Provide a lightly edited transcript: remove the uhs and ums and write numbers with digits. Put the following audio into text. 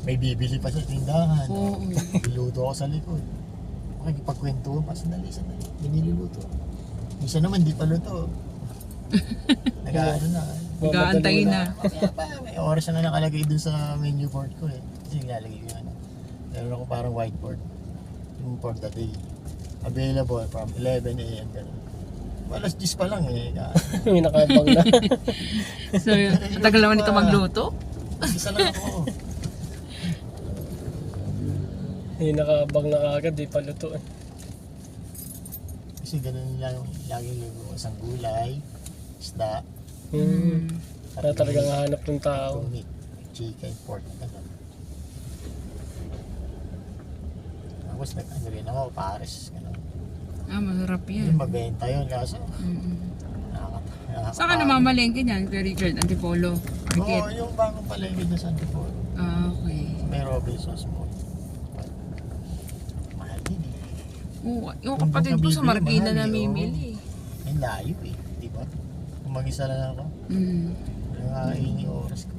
May bibili pa sa tindahan. Oo. Niluto ako sa likod. Makikipagkwento pa, sandali. May niluluto. Minsan naman di pa luto. Nag-ano na. Nag-aantay na. Kaya pa, may oras na nakalagay dun sa menu board ko eh. Kasi nilalagay ko yan. Meron ako parang whiteboard. Yung for the day. Available from 11 a.m. Ganun. Alas 10 pa lang eh. May nakabang na. So, matagal naman ito magluto. Isa lang ako. May nakabang na agad, di pa luto eh. Kasi ganun lang lagi yung isang gulay, isda, Kaya talagang hahanap ng tao. meat, chicken, pork, ganun. Tapos nag-ano rin ako, pares, ganun. Masarap Yung yan. mabenta yun, kaso Saan ka namamalengke niyan? Kay Richard Antipolo? Oo, Market? yung bagong palengke na sa Antipolo. Okay. May Robinsons Mall. Mahal din eh. Oo, yung kapatid ko sa Marikina namimili. May layo eh, di ba? Kung mag-isa lang ako, nakakain yung oras ko.